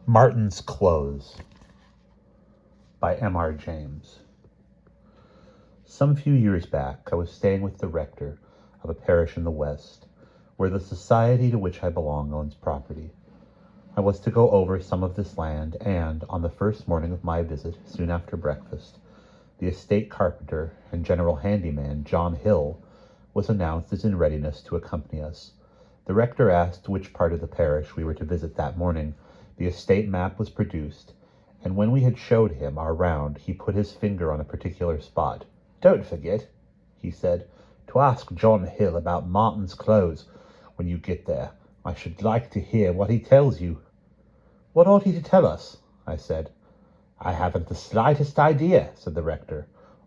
Martin's Close by M.R. James. Some few years back, I was staying with the rector of a parish in the West, where the society to which I belong owns property. I was to go over some of this land, and, on the first morning of my visit, soon after breakfast, the estate carpenter and general handyman, John Hill, was announced as in readiness to accompany us. The rector asked which part of the parish we were to visit that morning. The estate map was produced, and when we had showed him our round, he put his finger on a particular spot. "Don't forget," he said, "to ask John Hill about Martin's Close when you get there. I should like to hear what he tells you." "What ought he to tell us?" I said. "I haven't the slightest idea," said the rector.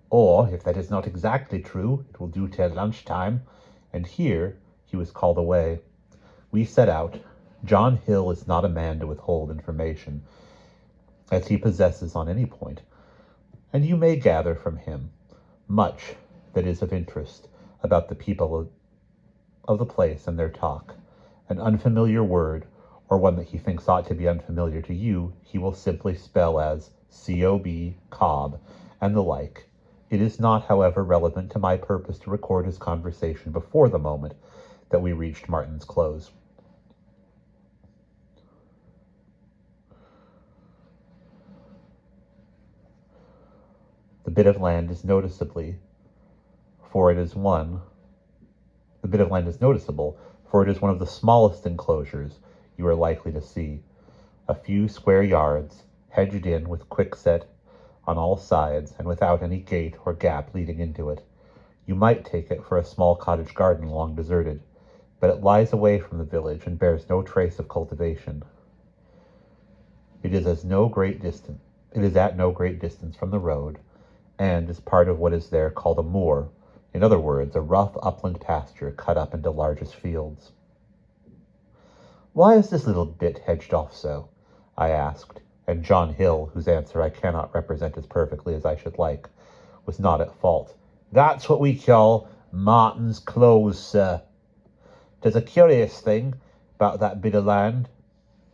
"Or, if that is not exactly true, it will do till lunchtime." And here he was called away. We set out. John Hill is not a man to withhold information, as he possesses on any point, and you may gather from him much that is of interest about the people of the place and their talk. An unfamiliar word, or one that he thinks ought to be unfamiliar to you, he will simply spell as C-O-B, Cobb, and the like. It is not, however, relevant to my purpose to record his conversation before the moment that we reached Martin's Close. The bit of land is noticeable, for it is one of the smallest enclosures you are likely to see. A few square yards, hedged in with quickset on all sides, and without any gate or gap leading into it. You might take it for a small cottage garden long deserted, but it lies away from the village and bears no trace of cultivation. It is at no great distance from the road, and is part of what is there called a moor, in other words, a rough upland pasture cut up into largest fields. "Why is this little bit hedged off so?" I asked, and John Hill, whose answer I cannot represent as perfectly as I should like, was not at fault. "That's what we call Martin's Close, sir. 'Tis a curious thing about that bit of land,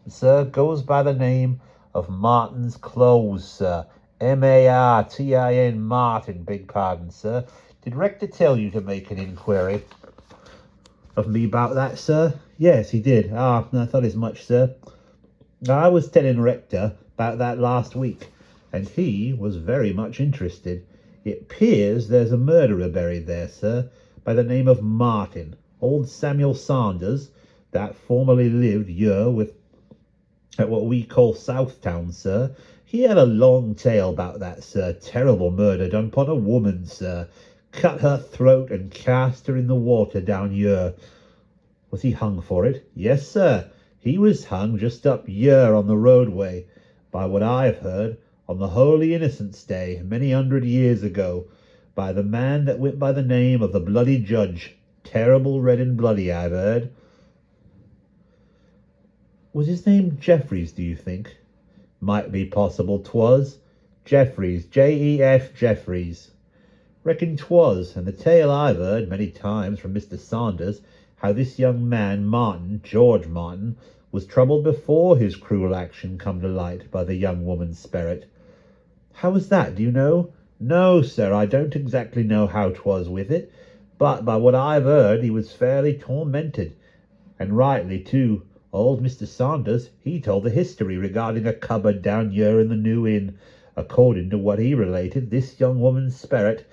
sir. Goes by the name of Martin's Close, sir. M-A-R-T-I-N, Martin, beg pardon, sir. Did rector tell you to make an inquiry of me about that, sir?" "Yes, he did." "I thought as much, sir. I was telling rector about that last week, and he was very much interested. It 'pears there's a murderer buried there, sir, by the name of Martin. Old Samuel Saunders, that formerly lived here at what we call Southtown, sir. He had a long tale about that, sir. Terrible murder done upon a woman, sir. Cut her throat and cast her in the water down here." "Was he hung for it?" "Yes, sir. He was hung just up here on the roadway, by what I've heard, on the Holy Innocents' Day, many 100 years ago, by the man that went by the name of the Bloody Judge. Terrible red and bloody, I've heard." "Was his name Jeffries, do you think?" "Might be possible 'twas. Jeffries, J-E-F, Jeffries. Reckon 'twas, and the tale I've heard many times from Mr. Saunders, how this young man, Martin, George Martin, was troubled before his cruel action come to light by the young woman's spirit." "How was that, do you know?" "No, sir, I don't exactly know how 'twas with it, but by what I've heard he was fairly tormented, and rightly too. Old Mr. Saunders, he told the history regarding a cupboard down here in the New Inn. According to what he related, this young woman's spirit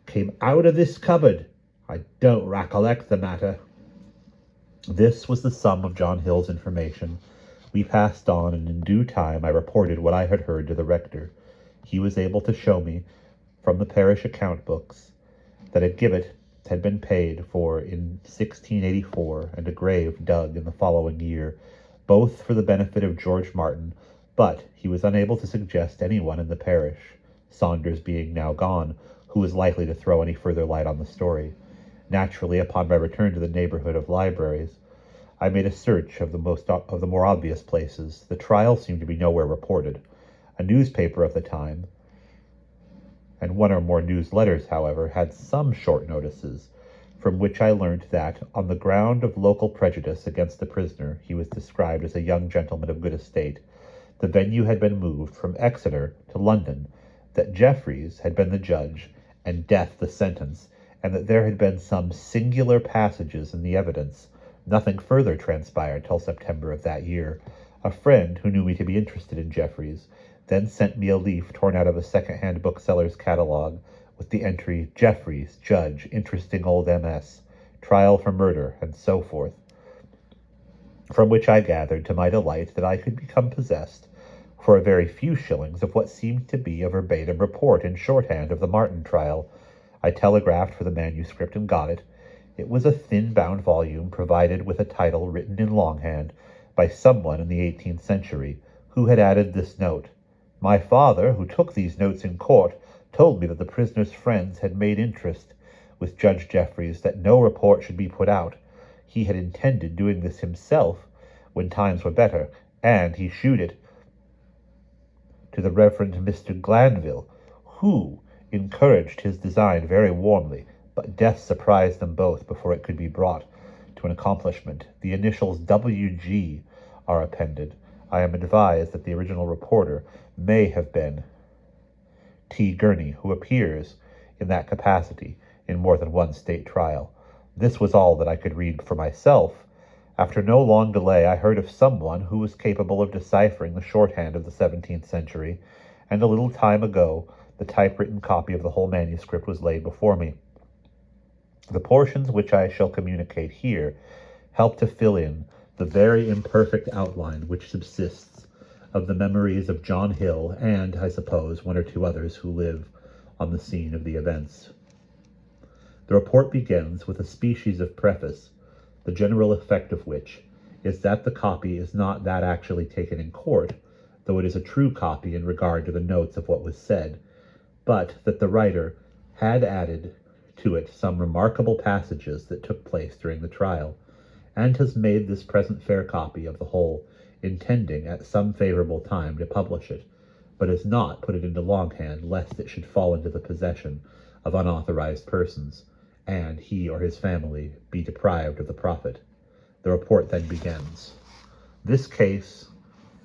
came out of this cupboard. I don't recollect the matter." This was the sum of John Hill's information. We passed on, and in due time I reported what I had heard to the rector. He was able to show me, from the parish account books, that a gibbet had been paid for in 1684, and a grave dug in the following year, both for the benefit of George Martin, but he was unable to suggest anyone in the parish, Saunders being now gone, who was likely to throw any further light on the story. Naturally, upon my return to the neighborhood of libraries, I made a search of the more obvious places. The trial seemed to be nowhere reported. A newspaper of the time, and one or more news letters, however, had some short notices. from which I learnt that, on the ground of local prejudice against the prisoner, he was described as a young gentleman of good estate. The venue had been moved from Exeter to London, that Jeffreys had been the judge, and death the sentence, and that there had been some singular passages in the evidence. Nothing further transpired till September of that year. A friend, who knew me to be interested in Jeffreys, then sent me a leaf torn out of a second-hand bookseller's catalogue, with the entry, Jeffreys, Judge, Interesting Old MS, Trial for Murder, and so forth, from which I gathered, to my delight, that I could become possessed, for a very few shillings, of what seemed to be a verbatim report in shorthand of the Martin trial. I telegraphed for the manuscript and got it. It was a thin-bound volume, provided with a title written in longhand by someone in the 18th century, who had added this note: "My father, who took these notes in court, told me that the prisoner's friends had made interest with Judge Jeffreys that no report should be put out. He had intended doing this himself when times were better, and he shewed it to the Reverend Mr. Glanville, who encouraged his design very warmly, but death surprised them both before it could be brought to an accomplishment. The initials W.G. are appended. I am advised that the original reporter may have been T. Gurney, who appears in that capacity in more than one state trial." This was all that I could read for myself. After no long delay, I heard of someone who was capable of deciphering the shorthand of the 17th century, and a little time ago the typewritten copy of the whole manuscript was laid before me. The portions which I shall communicate here help to fill in the very imperfect outline which subsists of the memories of John Hill and, I suppose, one or two others who live on the scene of the events. The report begins with a species of preface, the general effect of which is that the copy is not that actually taken in court, though it is a true copy in regard to the notes of what was said, but that the writer had added to it some remarkable passages that took place during the trial, and has made this present fair copy of the whole, intending at some favorable time to publish it, but has not put it into longhand, lest it should fall into the possession of unauthorized persons, and he or his family be deprived of the profit. The report then begins. This case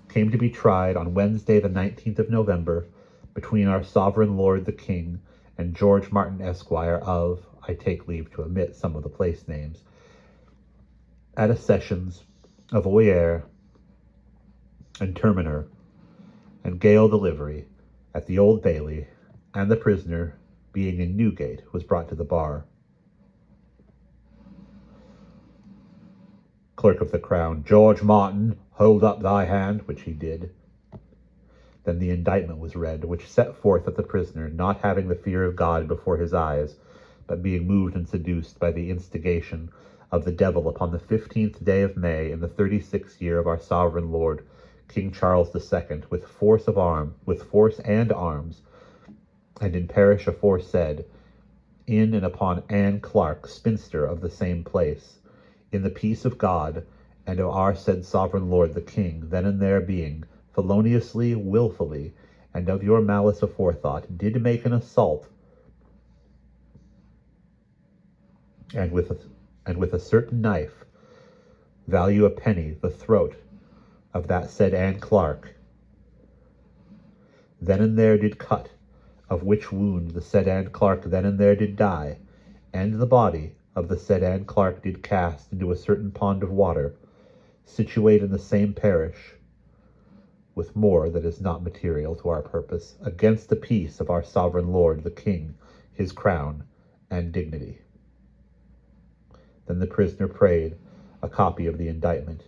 came to be tried on Wednesday the 19th of November, between our sovereign lord the King and George Martin, Esquire, of, I take leave to omit some of the place names, at a sessions of Oyer and Terminer and Gale delivery at the Old Bailey, and the prisoner, being in Newgate, was brought to the bar. Clerk of the Crown: George Martin, hold up thy hand, which he did. Then the indictment was read, which set forth that the prisoner, not having the fear of God before his eyes, but being moved and seduced by the instigation of the devil upon the 15th day of May, in the 36th year of our sovereign lord, King Charles II, with force and arms, and in parish aforesaid, in and upon Anne Clark, spinster of the same place, in the peace of God and of our said sovereign lord the King, then and there being, feloniously, wilfully, and of your malice aforethought, did make an assault, and with a certain knife, value a penny, the throat of that said Anne Clark, then and there did cut, of which wound the said Anne Clark then and there did die, and the body of the said Anne Clark did cast into a certain pond of water, situate in the same parish, with more that is not material to our purpose, against the peace of our sovereign lord the King, his crown and dignity. Then the prisoner prayed a copy of the indictment.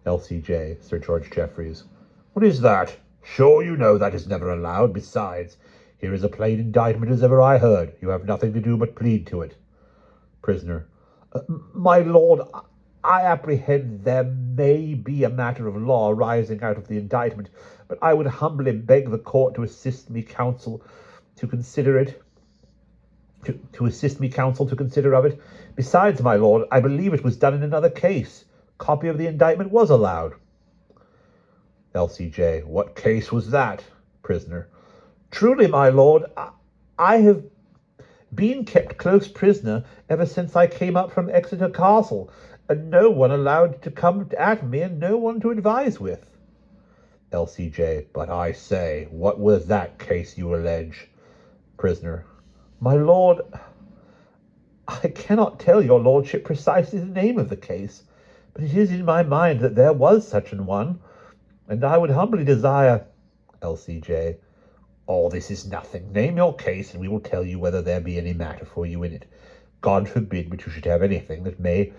L.C.J. Sir George Jeffreys: What is that? Sure you know that is never allowed. Besides, here is a plain indictment as ever I heard. You have nothing to do but plead to it. Prisoner: My lord, I apprehend there may be a matter of law arising out of the indictment, but I would humbly beg the court to assist me counsel to consider it. To assist me counsel to consider of it. Besides, my lord, I believe it was done in another case. Copy of the indictment was allowed. L.C.J. What case was that? Prisoner: Truly, my lord, I have been kept close prisoner ever since I came up from Exeter Castle, and no one allowed to come at me, and no one to advise with. LCJ. But I say, what was that case you allege? Prisoner. My lord, I cannot tell your lordship precisely the name of the case, but it is in my mind that there was such an one, and I would humbly desire... LCJ. All this is nothing. Name your case, and we will tell you whether there be any matter for you in it. God forbid but you should have anything that may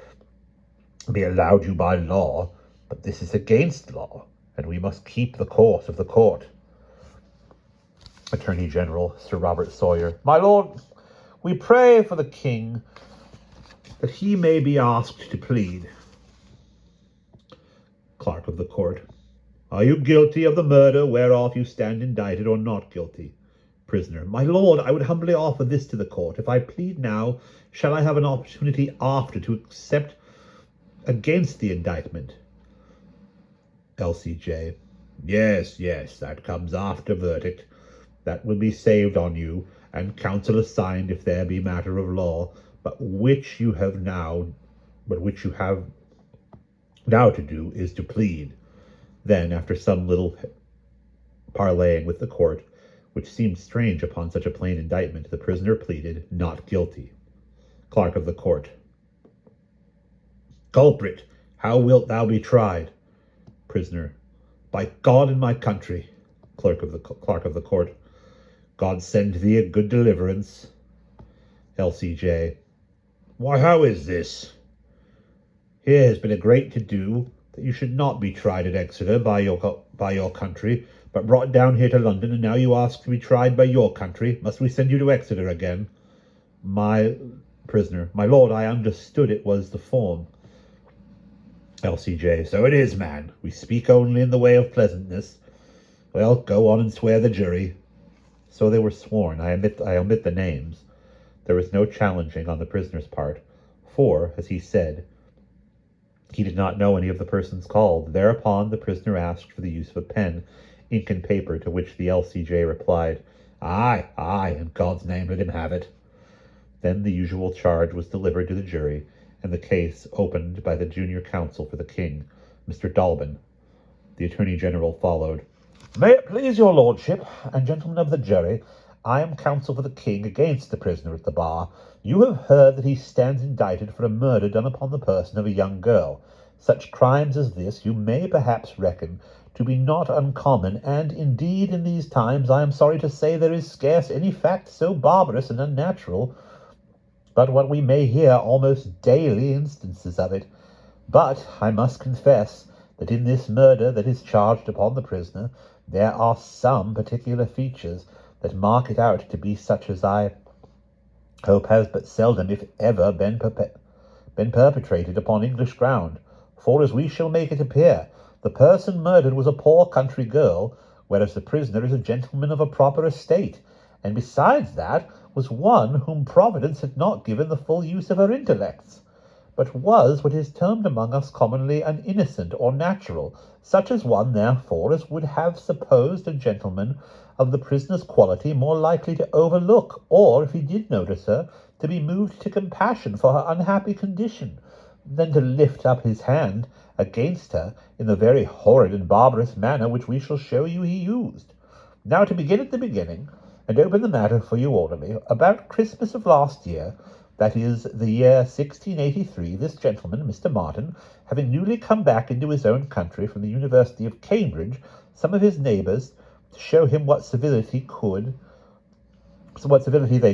be allowed you by law, but this is against law, and we must keep the course of the court. Attorney General Sir Robert Sawyer. My lord, we pray for the king that he may be asked to plead. Clerk of the Court. Are you guilty of the murder whereof you stand indicted, or not guilty? Prisoner. My lord, I would humbly offer this to the court. If I plead now, shall I have an opportunity after to accept against the indictment? LCJ. Yes, that comes after verdict. That will be saved on you, and counsel assigned if there be matter of law, but which you have now to do is to plead. Then, after some little parleying with the court, which seemed strange upon such a plain indictment, the prisoner pleaded not guilty. Clerk of the Court. Culprit, how wilt thou be tried? Prisoner. By God and my country. Clerk of the Court. God send thee a good deliverance. LCJ. Why, how is this? Here has been a great to-do that you should not be tried at Exeter by your country, but brought down here to London, and now you ask to be tried by your country. Must we send you to Exeter again? My prisoner. My lord, I understood it was the form. LCJ. So it is, man. We speak only in the way of pleasantness. Well, go on and swear the jury. So they were sworn. I omit the names. There was no challenging on the prisoner's part, for, as he said, he did not know any of the persons called. Thereupon the prisoner asked for the use of a pen, ink and paper, to which the LCJ replied, Aye, in God's name let him have it. Then the usual charge was delivered to the jury, and the case opened by the junior counsel for the king, Mr. Dolben. The Attorney General followed. May it please your lordship, and gentlemen of the jury, I am counsel for the king against the prisoner at the bar. You have heard that he stands indicted for a murder done upon the person of a young girl. Such crimes as this you may perhaps reckon to be not uncommon, and indeed in these times I am sorry to say there is scarce any fact so barbarous and unnatural, but what we may hear almost daily instances of it. But I must confess that in this murder that is charged upon the prisoner, there are some particular features that mark it out to be such as I hope has but seldom, if ever, been perpetrated upon English ground. For, as we shall make it appear, the person murdered was a poor country girl, whereas the prisoner is a gentleman of a proper estate, and besides that was one whom Providence had not given the full use of her intellects, but was what is termed among us commonly an innocent or natural, such as one, therefore, as would have supposed a gentleman of the prisoner's quality more likely to overlook, or, if he did notice her, to be moved to compassion for her unhappy condition, than to lift up his hand against her in the very horrid and barbarous manner which we shall show you he used. Now, to begin at the beginning, and open the matter for you orderly, about Christmas of last year, that is, the year 1683, this gentleman, Mr. Martin, having newly come back into his own country from the University of Cambridge, some of his neighbours, to show him what civility they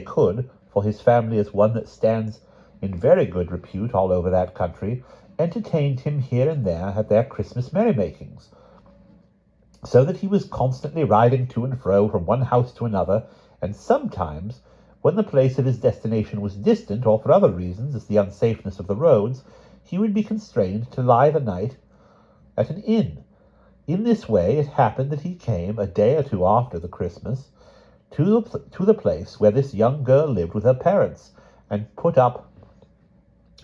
could, for his family is one that stands in very good repute all over that country, entertained him here and there at their Christmas merrymakings, so that he was constantly riding to and fro from one house to another, and sometimes, when the place of his destination was distant, or for other reasons, as the unsafeness of the roads, he would be constrained to lie the night at an inn. In this way it happened that he came, a day or two after the Christmas, to the place where this young girl lived with her parents, and put up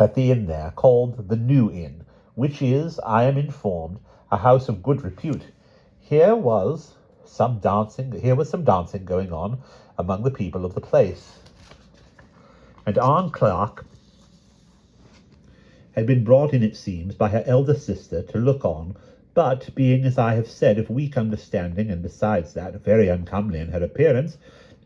at the inn there, called the New Inn, which is, I am informed, a house of good repute. Here was some dancing going on among the people of the place. and Anne Clark had been brought in, it seems, by her elder sister to look on, but being, as I have said, of weak understanding, and besides that, very uncomely in her appearance,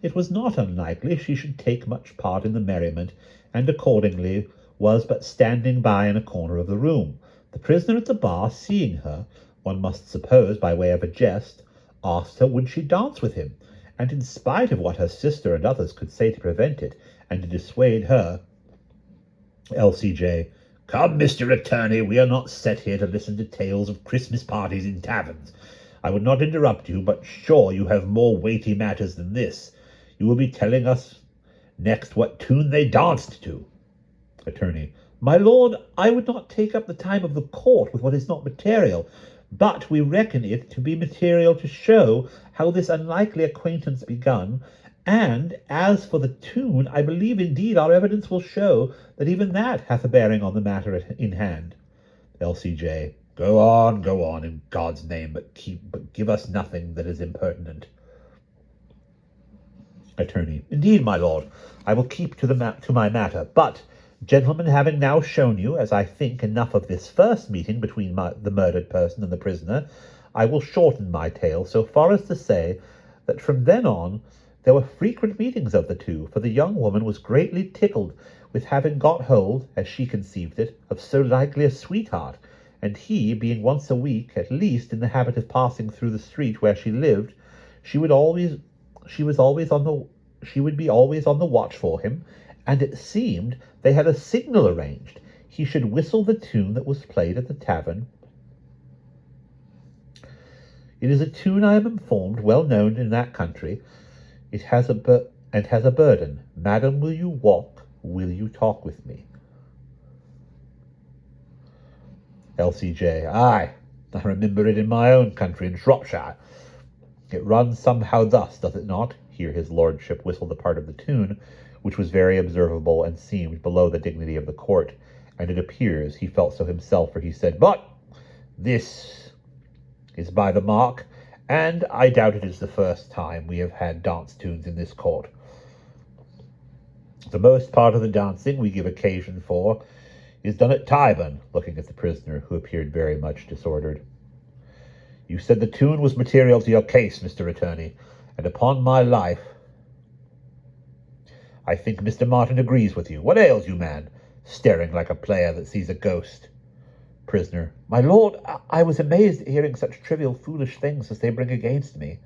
it was not unlikely she should take much part in the merriment, and accordingly was but standing by in a corner of the room. The prisoner at the bar, seeing her, one must suppose by way of a jest, asked her would she dance with him, and in spite of what her sister and others could say to prevent it, and to dissuade her, L.C.J. Come, Mr. Attorney, we are not set here to listen to tales of Christmas parties in taverns. I would not interrupt you, but sure you have more weighty matters than this. You will be telling us next what tune they danced to. Attorney. My lord, I would not take up the time of the court with what is not material, but we reckon it to be material to show how this unlikely acquaintance begun, and as for the tune, I believe indeed our evidence will show that even that hath a bearing on the matter in hand. L.C.J. Go on, in God's name, but give us nothing that is impertinent. Attorney. Indeed, my lord, I will keep to my matter, but, gentlemen, having now shown you, as I think, enough of this first meeting between the murdered person and the prisoner, I will shorten my tale so far as to say that from then on there were frequent meetings of the two, for the young woman was greatly tickled with having got hold, as she conceived it, of so likely a sweetheart, and he, being once a week, at least, in the habit of passing through the street where she lived, she would be always on the watch for him, and it seemed they had a signal arranged. He should whistle the tune that was played at the tavern. It is a tune, I am informed, well known in that country. It has a burden. Madam, will you walk? Will you talk with me? L.C.J. Aye, I remember it in my own country, in Shropshire. It runs somehow thus, doth it not? Here his lordship whistled a part of the tune, which was very observable and seemed below the dignity of the court, and it appears he felt so himself, for he said, But this is by the mark, and I doubt it is the first time we have had dance tunes in this court. The most part of the dancing we give occasion for is done at Tyburn, looking at the prisoner, who appeared very much disordered. You said the tune was material to your case, Mr. Attorney, and upon my life, I think Mr. Martin agrees with you. What ails you, man, staring like a player that sees a ghost? Prisoner. My lord, I was amazed at hearing such trivial, foolish things as they bring against me.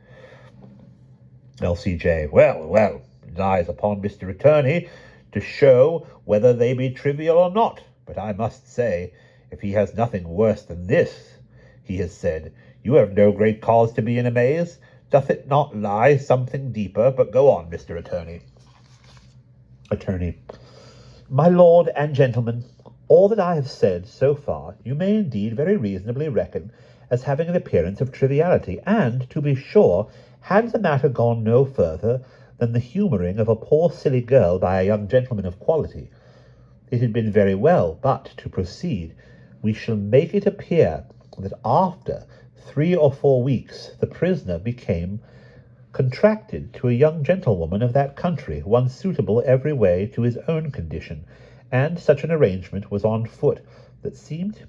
L.C.J. Well, it lies upon Mr. Attorney to show whether they be trivial or not. But I must say, if he has nothing worse than this, he has said, you have no great cause to be in amaze. Doth it not lie something deeper? But go on, Mr. Attorney. Attorney. My lord and gentlemen, all that I have said so far you may indeed very reasonably reckon as having an appearance of triviality, and, to be sure, had the matter gone no further than the humouring of a poor silly girl by a young gentleman of quality, it had been very well. But, to proceed, we shall make it appear that after 3 or 4 weeks the prisoner became contracted to a young gentlewoman of that country, one suitable every way to his own condition, and such an arrangement was on foot that seemed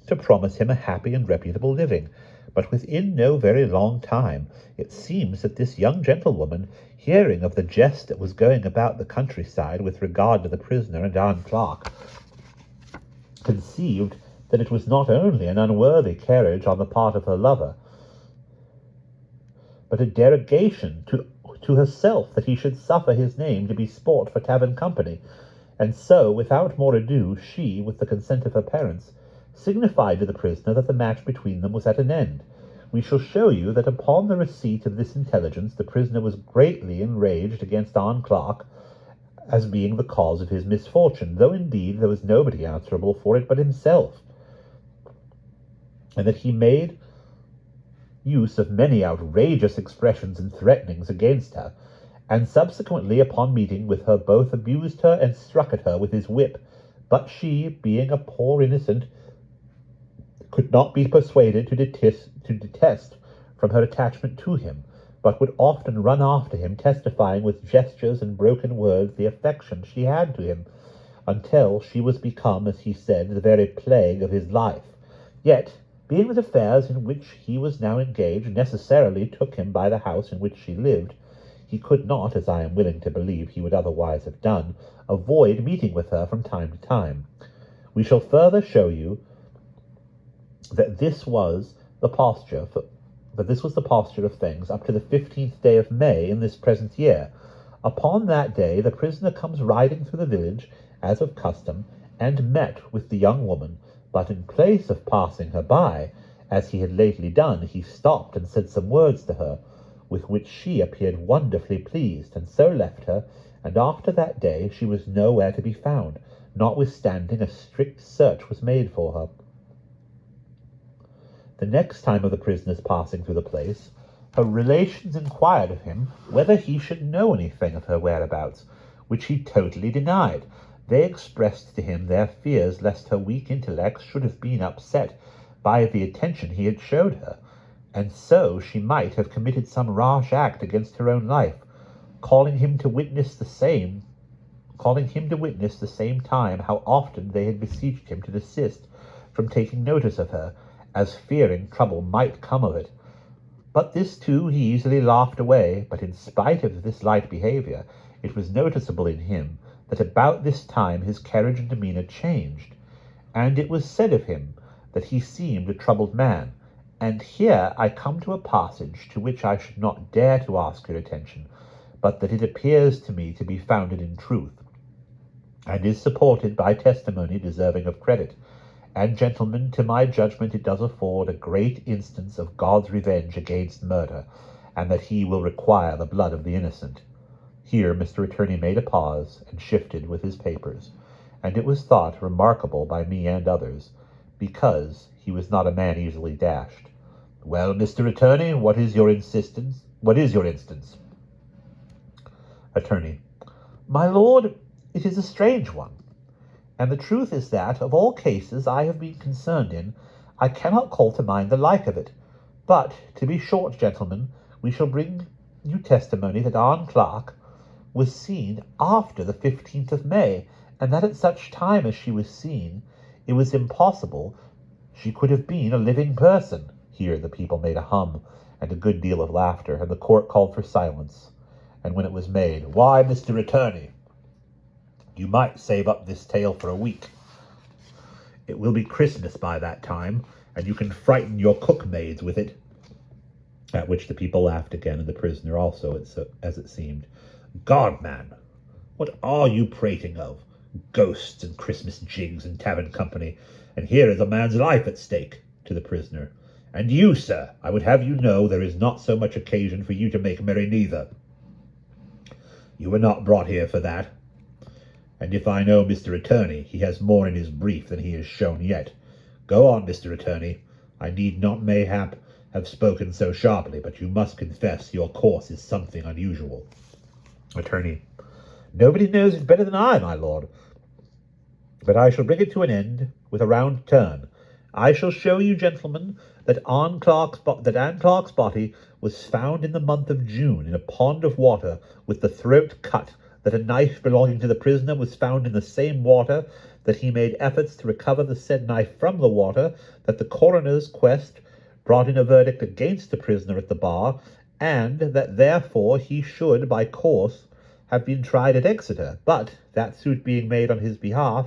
to promise him a happy and reputable living. But within no very long time it seems that this young gentlewoman, hearing of the jest that was going about the countryside with regard to the prisoner and Anne Clark, conceived that it was not only an unworthy carriage on the part of her lover, but a derogation to herself that he should suffer his name to be sport for tavern company, and so, without more ado, she, with the consent of her parents, signified to the prisoner that the match between them was at an end. We shall show you that upon the receipt of this intelligence the prisoner was greatly enraged against Anne Clark as being the cause of his misfortune, though indeed there was nobody answerable for it but himself, and that he made use of many outrageous expressions and threatenings against her, and subsequently, upon meeting with her, both abused her and struck at her with his whip. But she, being a poor innocent, could not be persuaded to detest from her attachment to him, but would often run after him, testifying with gestures and broken words the affection she had to him, until she was become, as he said, the very plague of his life. Yet, being that affairs in which he was now engaged necessarily took him by the house in which she lived, he could not, as I am willing to believe he would otherwise have done, avoid meeting with her from time to time. We shall further show you that this was the posture of things up to the 15th day of May in this present year. Upon that day the prisoner comes riding through the village, as of custom, and met with the young woman, but in place of passing her by, as he had lately done, he stopped and said some words to her, with which she appeared wonderfully pleased, and so left her, and after that day she was nowhere to be found, notwithstanding a strict search was made for her. The next time of the prisoner's passing through the place, her relations inquired of him whether he should know anything of her whereabouts, which he totally denied. They expressed to him their fears lest her weak intellect should have been upset by the attention he had showed her, and so she might have committed some rash act against her own life, calling him to witness the same time how often they had beseeched him to desist from taking notice of her, as fearing trouble might come of it. But this too he easily laughed away. But in spite of this light behaviour, it was noticeable in him that about this time his carriage and demeanour changed, and it was said of him that he seemed a troubled man. And here I come to a passage to which I should not dare to ask your attention, but that it appears to me to be founded in truth, and is supported by testimony deserving of credit. And, gentlemen, to my judgment it does afford a great instance of God's revenge against murder, and that he will require the blood of the innocent. Here Mr. Attorney made a pause, and shifted with his papers, and it was thought remarkable by me and others, because he was not a man easily dashed. Well, Mr. Attorney, what is your instance? Attorney: My lord, it is a strange one, and the truth is that, of all cases I have been concerned in, I cannot call to mind the like of it. But, to be short, gentlemen, we shall bring you testimony that Anne Clark was seen after the 15th of May, and that at such time as she was seen, it was impossible she could have been a living person. Here the people made a hum, and a good deal of laughter, and the court called for silence. And when it was made, Why, Mr. Attorney, you might save up this tale for a week. It will be Christmas by that time, and you can frighten your cook-maids with it. At which the people laughed again, and the prisoner also, as it seemed. God, man, what are you prating of? Ghosts and Christmas jigs and tavern company, and here is a man's life at stake. To the prisoner: And you, sir, I would have you know there is not so much occasion for you to make merry neither. You were not brought here for that. And if I know Mr. Attorney, he has more in his brief than he has shown yet. Go on, Mr. Attorney. I need not mayhap have spoken so sharply, but you must confess your course is something unusual. Attorney: Nobody knows it better than I, my lord. But I shall bring it to an end with a round turn. I shall show you, gentlemen, that Anne Clark's body was found in the month of June in a pond of water, with the throat cut, that a knife belonging to the prisoner was found in the same water, that he made efforts to recover the said knife from the water, that the coroner's quest brought in a verdict against the prisoner at the bar, and that therefore he should, by course, have been tried at Exeter, but that suit being made on his behalf,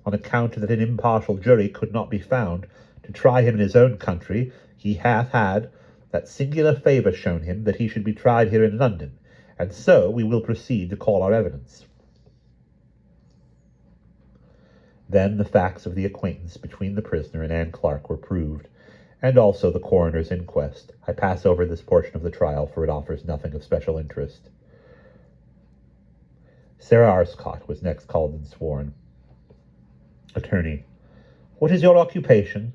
on account that an impartial jury could not be found to try him in his own country, he hath had that singular favour shown him that he should be tried here in London, and so we will proceed to call our evidence. Then the facts of the acquaintance between the prisoner and Anne Clark were proved, and also the coroner's inquest. I pass over this portion of the trial, for it offers nothing of special interest. Sarah Arscott was next called and sworn. Attorney: What is your occupation?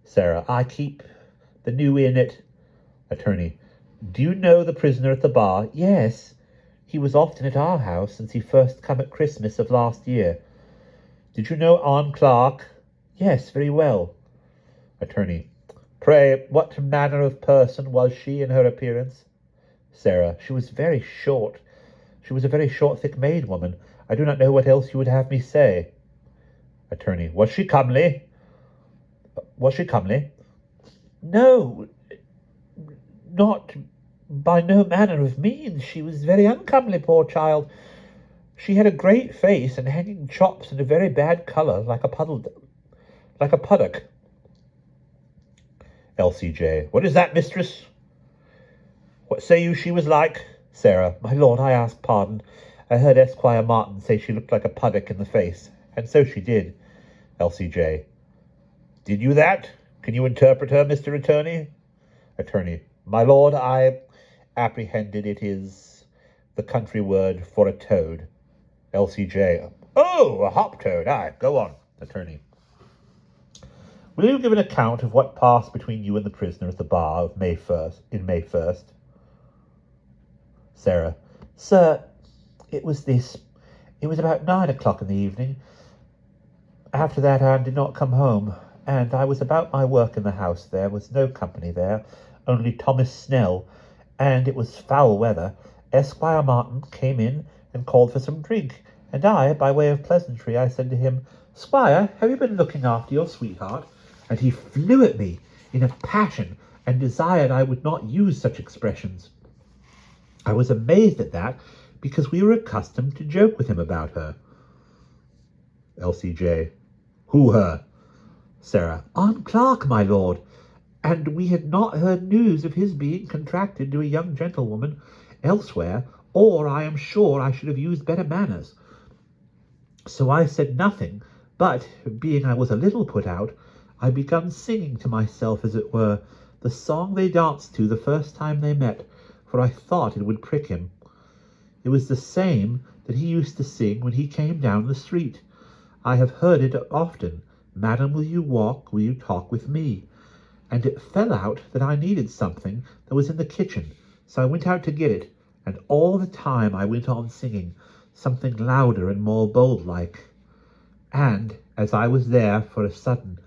Sarah: I keep the New Inn at... Attorney: Do you know the prisoner at the bar? Yes. He was often at our house since he first come at Christmas of last year. Did you know Anne Clark? Yes, very well. Attorney: Pray, what manner of person was she in her appearance? Sarah. She was very short. She was a very short, thick-made woman. I do not know what else you would have me say. Attorney. Was she comely? Was she comely? No, not by no manner of means. She was very uncomely, poor child. She had a great face and hanging chops and a very bad colour, like a puddock. L.C.J. What is that, mistress? What say you she was like? Sarah. My lord, I ask pardon. I heard Esquire Martin say she looked like a puddock in the face, and so she did. L.C.J. Did you that? Can you interpret her, Mr. Attorney? Attorney. My lord, I apprehended it is the country word for a toad. L.C.J. Oh, a hop toad. Aye, go on. Attorney. Will you give an account of what passed between you and the prisoner at the bar of May 1st? Sarah. Sir, it was this. It was about 9 o'clock in the evening. After that Anne did not come home, and I was about my work in the house. There was no company there, only Thomas Snell, and it was foul weather. Esquire Martin came in and called for some drink, and I, by way of pleasantry, I said to him, Squire, have you been looking after your sweetheart? And he flew at me in a passion and desired I would not use such expressions. I was amazed at that, because we were accustomed to joke with him about her. L.C.J. Who her? Sarah. Aunt Clark, my lord. And we had not heard news of his being contracted to a young gentlewoman elsewhere, or I am sure I should have used better manners. So I said nothing, but, being I was a little put out, I begun singing to myself, as it were, the song they danced to the first time they met, for I thought it would prick him. It was the same that he used to sing when he came down the street. I have heard it often. Madam, will you walk, will you talk with me? And it fell out that I needed something that was in the kitchen, so I went out to get it, and all the time I went on singing, something louder and more bold-like. And, as I was there, for a sudden,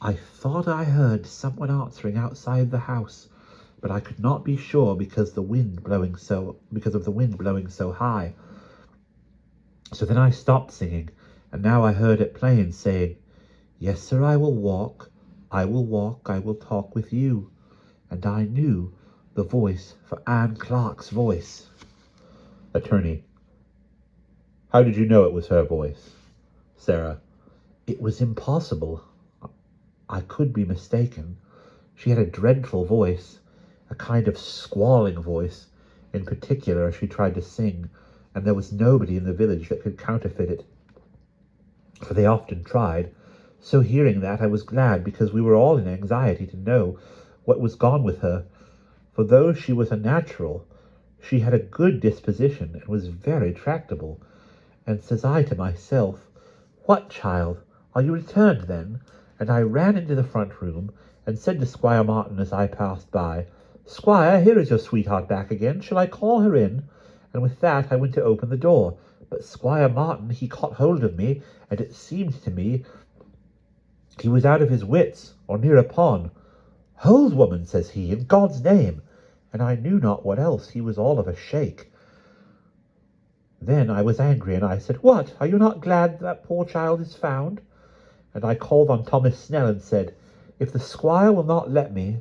I thought I heard someone answering outside the house, but I could not be sure because of the wind blowing so high. So then I stopped singing, and now I heard it plain, saying, Yes, sir, I will walk, I will talk with you. And I knew the voice for Anne Clark's voice. Attorney. How did you know it was her voice? Sarah. It was impossible. I could be mistaken. She had a dreadful voice, a kind of squalling voice. In particular, she tried to sing, and there was nobody in the village that could counterfeit it, for they often tried. So hearing that, I was glad, because we were all in anxiety to know what was gone with her. For though she was a natural, she had a good disposition, and was very tractable. And says I to myself, What, child, are you returned then? And I ran into the front room, and said to Squire Martin as I passed by, Squire, here is your sweetheart back again. Shall I call her in? And with that I went to open the door. But Squire Martin, he caught hold of me, and it seemed to me he was out of his wits, or near upon. Hold, woman, says he, in God's name. And I knew not what else. He was all of a shake. Then I was angry, and I said, What, are you not glad that poor child is found? And I called on Thomas Snell and said, If the squire will not let me,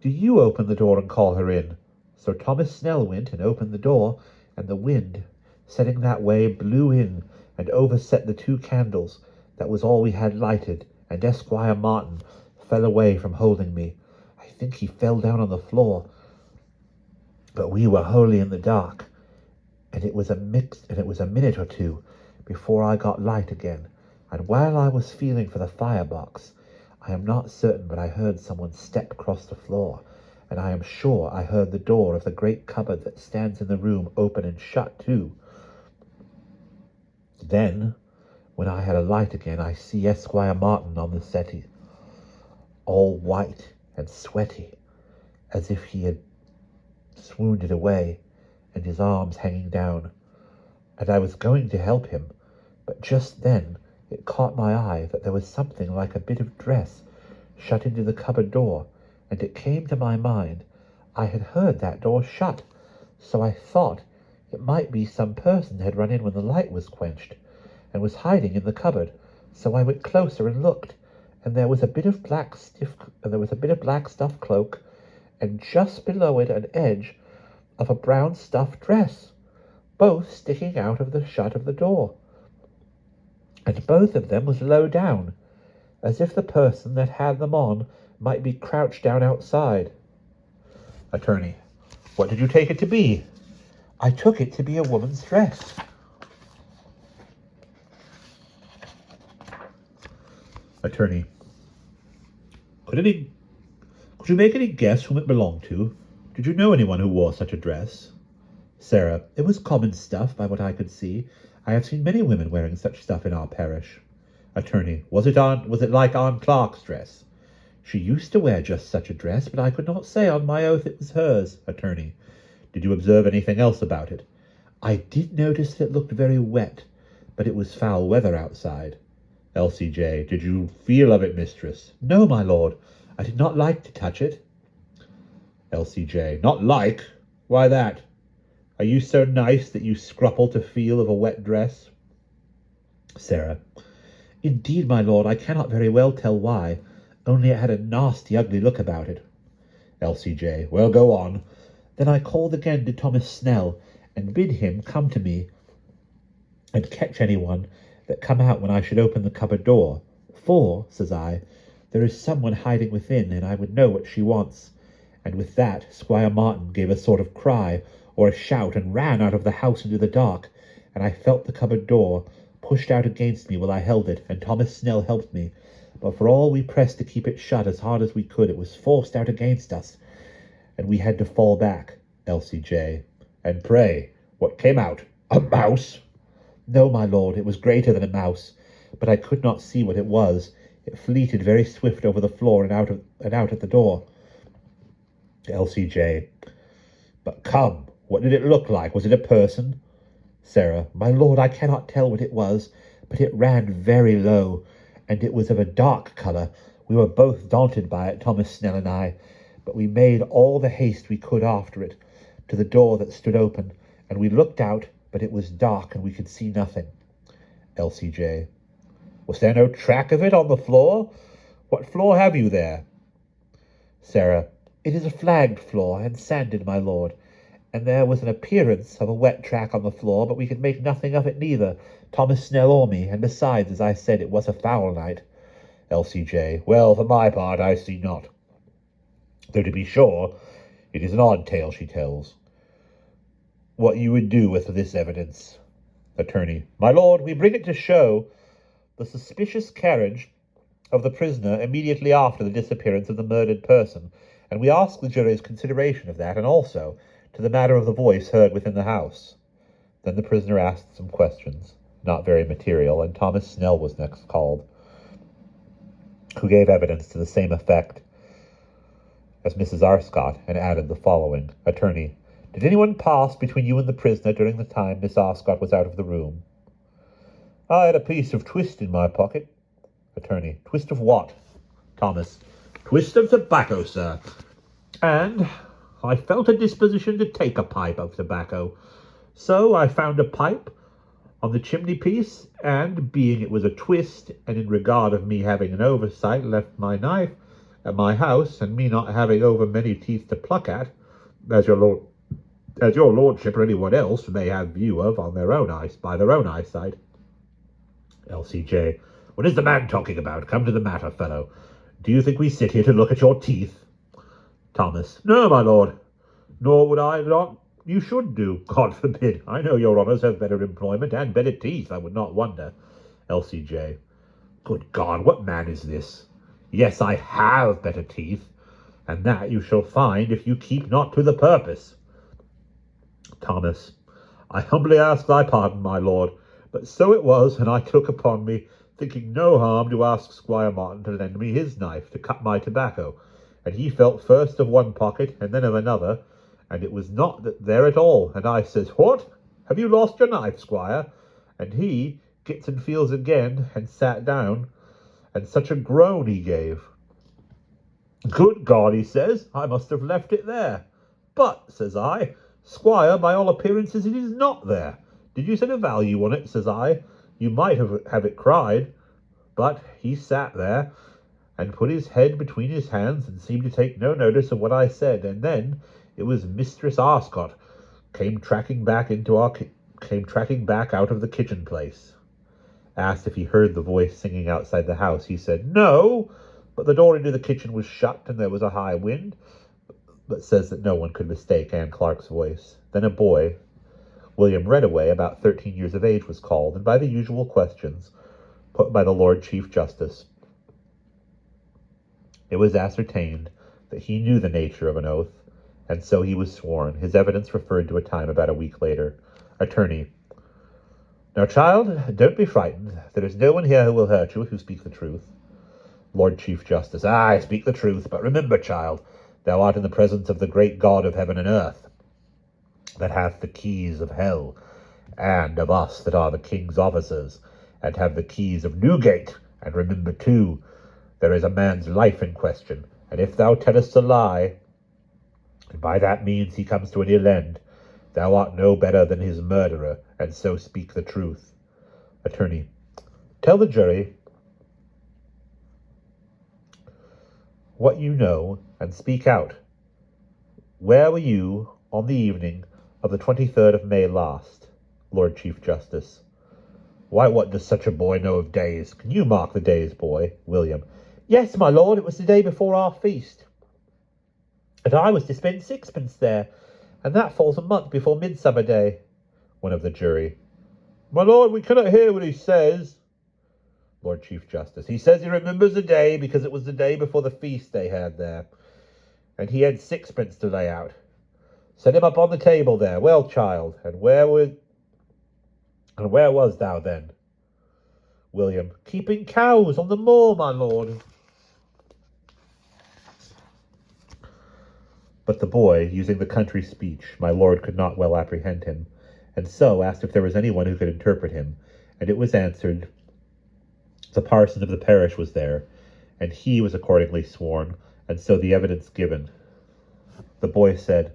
do you open the door and call her in? So Thomas Snell went and opened the door, and the wind, setting that way, blew in and overset the 2 candles. That was all we had lighted, and Esquire Martin fell away from holding me. I think he fell down on the floor. But we were wholly in the dark, and it was a minute or two before I got light again. And while I was feeling for the firebox, I am not certain, but I heard someone step across the floor, and I am sure I heard the door of the great cupboard that stands in the room open and shut too. Then, when I had a light again, I see Esquire Martin on the settee, all white and sweaty, as if he had swooned away, and his arms hanging down. And I was going to help him, but just then it caught my eye that there was something like a bit of dress shut into the cupboard door, and it came to my mind I had heard that door shut, so I thought it might be some person had run in when the light was quenched, and was hiding in the cupboard. So I went closer and looked, and there was a bit of black stuff cloak, and just below it an edge of a brown stuff dress, both sticking out of the shut of the door, and both of them was low down, as if the person that had them on might be crouched down outside. Attorney, what did you take it to be? I took it to be a woman's dress. Attorney, could you make any guess whom it belonged to? Did you know anyone who wore such a dress? Sarah, it was common stuff, by what I could see. I have seen many women wearing such stuff in our parish. Attorney, was it like Aunt Clark's dress? She used to wear just such a dress, but I could not say on my oath it was hers. Attorney, did you observe anything else about it? I did notice that it looked very wet, but it was foul weather outside. L.C.J., did you feel of it, mistress? No, my lord, I did not like to touch it. L.C.J., not like? Why that? Are you so nice that you scruple to feel of a wet dress? Sarah, indeed, my lord, I cannot very well tell why, only it had a nasty, ugly look about it. L.C.J., well, go on. Then I called again to Thomas Snell, and bid him come to me, and catch anyone that come out when I should open the cupboard door. For, says I, there is someone hiding within, and I would know what she wants. And with that, Squire Martin gave a sort of cry, or a shout, and ran out of the house into the dark, and I felt the cupboard door pushed out against me while I held it, and Thomas Snell helped me. But for all we pressed to keep it shut as hard as we could, it was forced out against us, and we had to fall back. L.C.J., and pray, what came out? A mouse? No, my lord, it was greater than a mouse, but I could not see what it was. It fleeted very swift over the floor and out at the door. L.C.J., but come, what did it look like? Was it a person? Sarah, my lord, I cannot tell what it was, but it ran very low, and it was of a dark colour. We were both daunted by it, Thomas Snell and I, but we made all the haste we could after it, to the door that stood open, and we looked out, but it was dark, and we could see nothing. L.C.J., was there no track of it on the floor? What floor have you there? Sarah, it is a flagged floor, and sanded, my lord, and there was an appearance of a wet track on the floor, but we could make nothing of it neither, Thomas Snell or me, and besides, as I said, it was a foul night. L.C.J., well, for my part, I see not. Though, to be sure, it is an odd tale she tells. What you would do with this evidence? Attorney, my lord, we bring it to show the suspicious carriage of the prisoner immediately after the disappearance of the murdered person, and we ask the jury's consideration of that, and also to the matter of the voice heard within the house. Then the prisoner asked some questions, not very material, and Thomas Snell was next called, who gave evidence to the same effect as Mrs. Arscott, and added the following. Attorney, did anyone pass between you and the prisoner during the time Miss Arscott was out of the room? I had a piece of twist in my pocket. Attorney, twist of what? Thomas, twist of tobacco, sir. And I felt a disposition to take a pipe of tobacco. So I found a pipe on the chimney-piece, and, being it was a twist, and in regard of me having an oversight, left my knife at my house, and me not having over many teeth to pluck at, as your lordship or anyone else may have view of on their own by their own eyesight. L.C.J., what is the man talking about? Come to the matter, fellow. Do you think we sit here to look at your teeth? Thomas, no, my lord, nor would I not you should do, God forbid. I know your honours have better employment and better teeth, I would not wonder. L.C.J., good God, what man is this? Yes, I have better teeth, and that you shall find if you keep not to the purpose. Thomas, I humbly ask thy pardon, my lord, but so it was, and I took upon me, thinking no harm, to ask Squire Martin to lend me his knife to cut my tobacco, and he felt first of one pocket and then of another, and it was not there at all, and I says, what? Have you lost your knife, squire? And he gets and feels again, and sat down, and such a groan he gave. Good God, he says, I must have left it there. But, says I, Squire, by all appearances it is not there. Did you set a value on it, says I? You might have it cried. But he sat there, and put his head between his hands, and seemed to take no notice of what I said, and then it was Mistress Arscott came tracking back out of the kitchen place. Asked if he heard the voice singing outside the house, he said no, but the door into the kitchen was shut and there was a high wind, but says that no one could mistake Anne Clark's voice. Then a boy, William Redaway, about 13 years of age, was called, and by the usual questions put by the Lord Chief Justice, it was ascertained that he knew the nature of an oath, and so he was sworn. His evidence referred to a time about a week later. Attorney: Now, child, don't be frightened. There is no one here who will hurt you if you speak the truth. Lord Chief Justice: I speak the truth, but remember, child, thou art in the presence of the great God of heaven and earth, that hath the keys of hell, and of us that are the king's officers, and have the keys of Newgate. And remember, too, there is a man's life in question, and if thou tellest a lie, and by that means he comes to an ill end, thou art no better than his murderer, and so speak the truth. Attorney: Tell the jury what you know, and speak out. Where were you on the evening of the 23rd of May last? Lord Chief Justice: Why, what does such a boy know of days? Can you mark the days, boy? William: Yes, my lord, it was the day before our feast, and I was to spend sixpence there, and that falls a month before Midsummer Day. One of the jury: My lord, we cannot hear what he says. Lord Chief Justice: He says he remembers the day because it was the day before the feast they had there, and he had sixpence to lay out. Set him up on the table there. Well, child, and where was thou then? William: Keeping cows on the moor, my lord. But the boy, using the country speech, my lord could not well apprehend him, and so asked if there was anyone who could interpret him, and it was answered, the parson of the parish was there, and he was accordingly sworn, and so the evidence given. The boy said,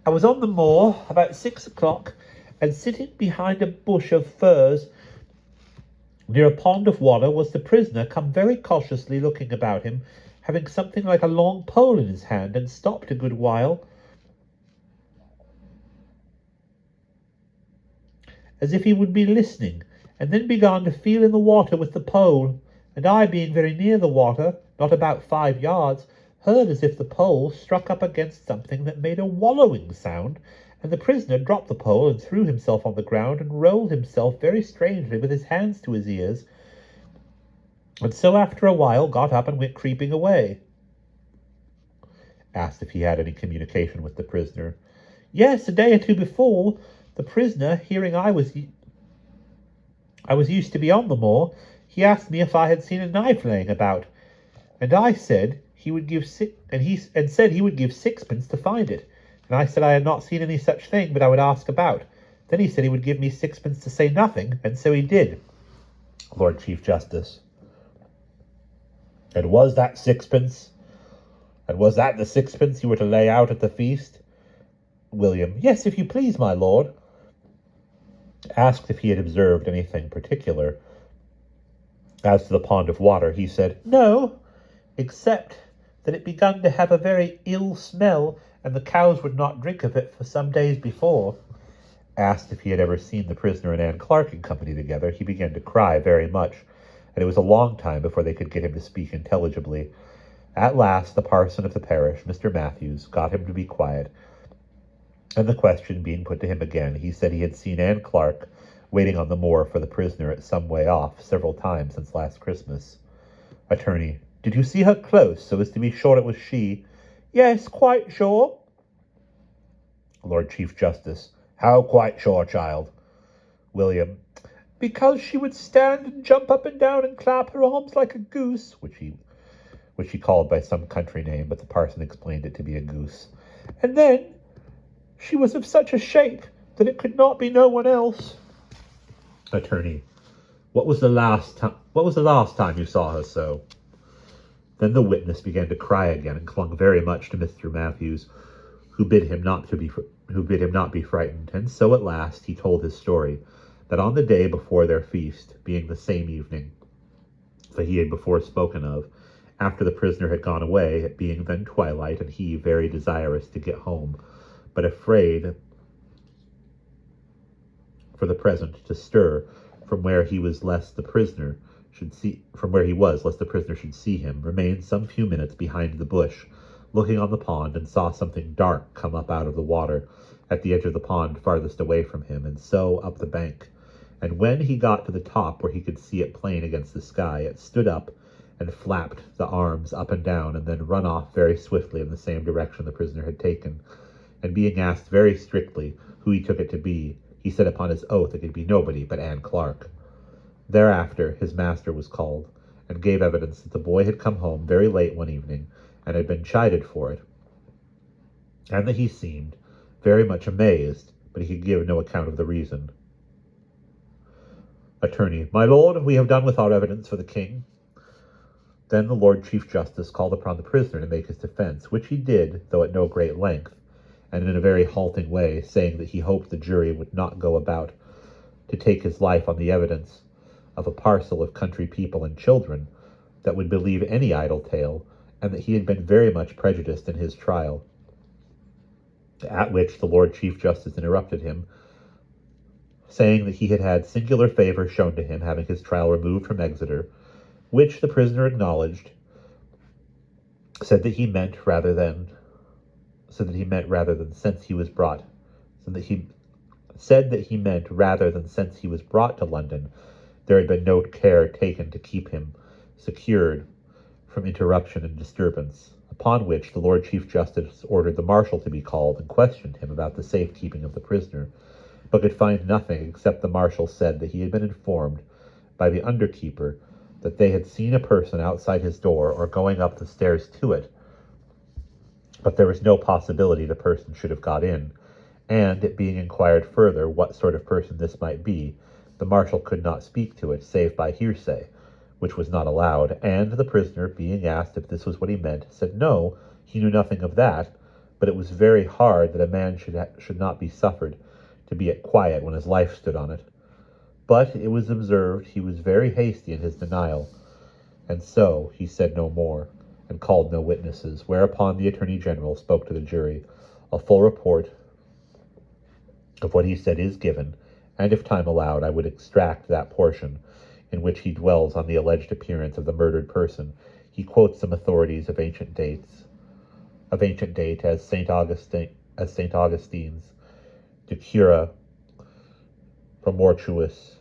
I was on the moor about 6 o'clock, and sitting behind a bush of furze near a pond of water was the prisoner, come very cautiously looking about him, having something like a long pole in his hand, and stopped a good while, as if he would be listening, and then began to feel in the water with the pole, and I, being very near the water, not about 5 yards, heard as if the pole struck up against something that made a wallowing sound, and the prisoner dropped the pole and threw himself on the ground, and rolled himself very strangely with his hands to his ears, and so after a while got up and went creeping away. Asked if he had any communication with the prisoner. Yes, a day or two before, the prisoner, hearing I was used to be on the moor, he asked me if I had seen a knife laying about, and I said he would give said he would give sixpence to find it, and I said I had not seen any such thing, but I would ask about. Then he said he would give me sixpence to say nothing, and so he did. Lord Chief Justice: And was that sixpence? And was that the sixpence you were to lay out at the feast? William: Yes, if you please, my lord. Asked if he had observed anything particular as to the pond of water, he said, No, except that it begun to have a very ill smell, and the cows would not drink of it for some days before. Asked if he had ever seen the prisoner and Anne Clark in company together, he began to cry very much, and it was a long time before they could get him to speak intelligibly. At last, the parson of the parish, Mr. Matthews, got him to be quiet, and the question being put to him again, he said he had seen Anne Clark waiting on the moor for the prisoner at some way off several times since last Christmas. Attorney: Did you see her close, so as to be sure it was she? Yes, quite sure. Lord Chief Justice: How quite sure, child? William: Because she would stand and jump up and down and clap her arms like a goose, which he called by some country name, but the parson explained it to be a goose. And then she was of such a shake that it could not be no one else. Attorney: What was the last time you saw her so? Then the witness began to cry again and clung very much to Mr. Matthews, who bid him not be frightened. And so at last he told his story, that on the day before their feast, being the same evening that he had before spoken of, after the prisoner had gone away, it being then twilight, and he very desirous to get home, but afraid for the present to stir from where he was lest the prisoner should see him, remained some few minutes behind the bush, looking on the pond, and saw something dark come up out of the water at the edge of the pond farthest away from him, and so up the bank. And when he got to the top where he could see it plain against the sky, it stood up and flapped the arms up and down, and then run off very swiftly in the same direction the prisoner had taken. And being asked very strictly who he took it to be, he said upon his oath it could be nobody but Anne Clark. Thereafter his master was called, and gave evidence that the boy had come home very late one evening, and had been chided for it, and that he seemed very much amazed, but he could give no account of the reason. Attorney: My lord, we have done with our evidence for the king. Then the Lord Chief Justice called upon the prisoner to make his defense, which he did, though at no great length, and in a very halting way, saying that he hoped the jury would not go about to take his life on the evidence of a parcel of country people and children that would believe any idle tale, and that he had been very much prejudiced in his trial. At which the Lord Chief Justice interrupted him, saying that he had had singular favour shown to him, having his trial removed from Exeter, which the prisoner acknowledged, said that he meant rather than since he was brought to London, there had been no care taken to keep him secured from interruption and disturbance. Upon which the Lord Chief Justice ordered the marshal to be called, and questioned him about the safekeeping of the prisoner, but could find nothing, except the marshal said that he had been informed by the underkeeper that they had seen a person outside his door or going up the stairs to it, but there was no possibility the person should have got in, and it being inquired further what sort of person this might be, the marshal could not speak to it, save by hearsay, which was not allowed, and the prisoner, being asked if this was what he meant, said no, he knew nothing of that, but it was very hard that a man should not be suffered to be at quiet when his life stood on it. But it was observed he was very hasty in his denial, and so he said no more, and called no witnesses, whereupon the Attorney General spoke to the jury. A full report of what he said is given, and if time allowed, I would extract that portion in which he dwells on the alleged appearance of the murdered person. He quotes some authorities of ancient date as St. Augustine's De Cura Pro Mortuis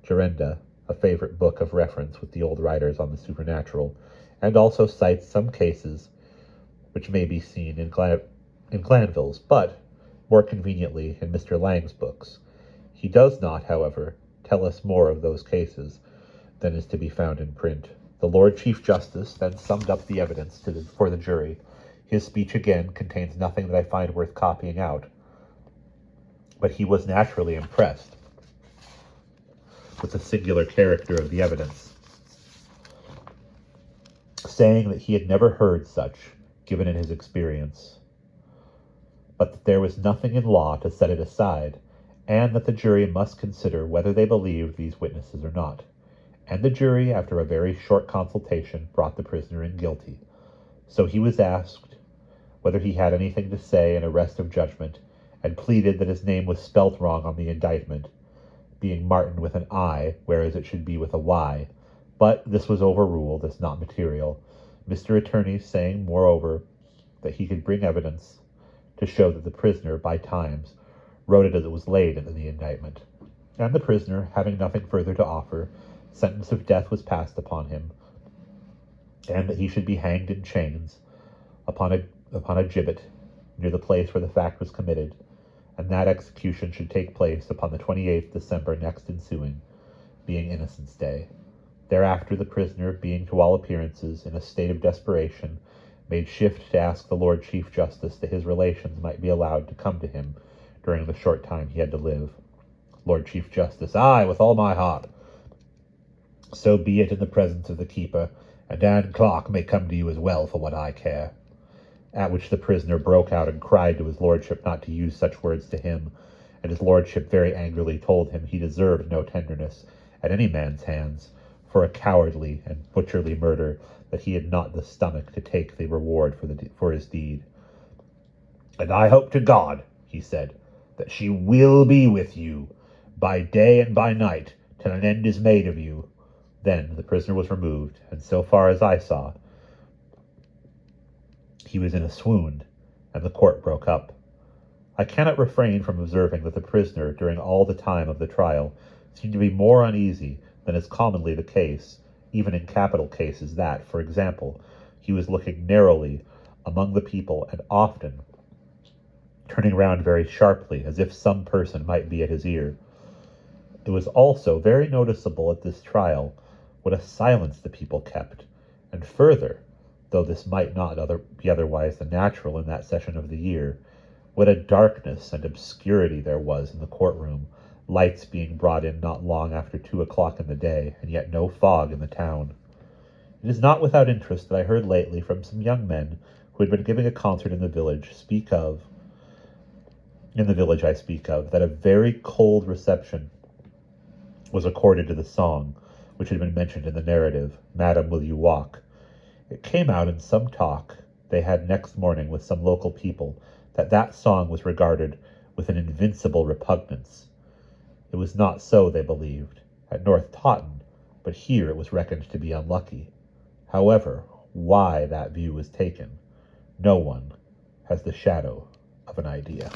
Gerenda, a favorite book of reference with the old writers on the supernatural, and also cites some cases which may be seen in Glanville's, but more conveniently in Mr. Lang's books. He does not, however, tell us more of those cases than is to be found in print. The Lord Chief Justice then summed up the evidence for the jury. His speech again contains nothing that I find worth copying out, but he was naturally impressed with the singular character of the evidence, saying that he had never heard such given in his experience, but that there was nothing in law to set it aside, and that the jury must consider whether they believed these witnesses or not. And the jury, after a very short consultation, brought the prisoner in guilty. So he was asked whether he had anything to say in arrest of judgment, and pleaded that his name was spelt wrong on the indictment, being Martin with an I, whereas it should be with a Y. But this was overruled as not material, Mr. Attorney saying, moreover, that he could bring evidence to show that the prisoner, by times, wrote it as it was laid in the indictment. And the prisoner, having nothing further to offer, sentence of death was passed upon him, and that he should be hanged in chains upon a gibbet near the place where the fact was committed, and that execution should take place upon the 28th December next ensuing, being Innocents' Day. Thereafter the prisoner, being to all appearances in a state of desperation, made shift to ask the Lord Chief Justice that his relations might be allowed to come to him during the short time he had to live. Lord Chief Justice: Aye, with all my heart. So be it in the presence of the keeper, and Anne Clark may come to you as well for what I care. At which the prisoner broke out and cried to his lordship not to use such words to him, and his lordship very angrily told him he deserved no tenderness at any man's hands for a cowardly and butcherly murder, that he had not the stomach to take the reward for his deed. And I hope to God, he said, that she will be with you by day and by night till an end is made of you. Then the prisoner was removed, and so far as I saw, he was in a swoon, and the court broke up. I cannot refrain from observing that the prisoner, during all the time of the trial, seemed to be more uneasy than is commonly the case, even in capital cases, that, for example, he was looking narrowly among the people, and often turning round very sharply, as if some person might be at his ear. It was also very noticeable at this trial what a silence the people kept, and further, though this might not be otherwise than natural in that session of the year, what a darkness and obscurity there was in the courtroom, lights being brought in not long after 2 o'clock in the day, and yet no fog in the town. It is not without interest that I heard lately from some young men who had been giving a concert in the village I speak of, that a very cold reception was accorded to the song, which had been mentioned in the narrative, Madam, Will You Walk? It came out in some talk they had next morning with some local people, that song was regarded with an invincible repugnance. It was not so, they believed, at North Tawton, but here it was reckoned to be unlucky. However, why that view was taken, no one has the shadow of an idea.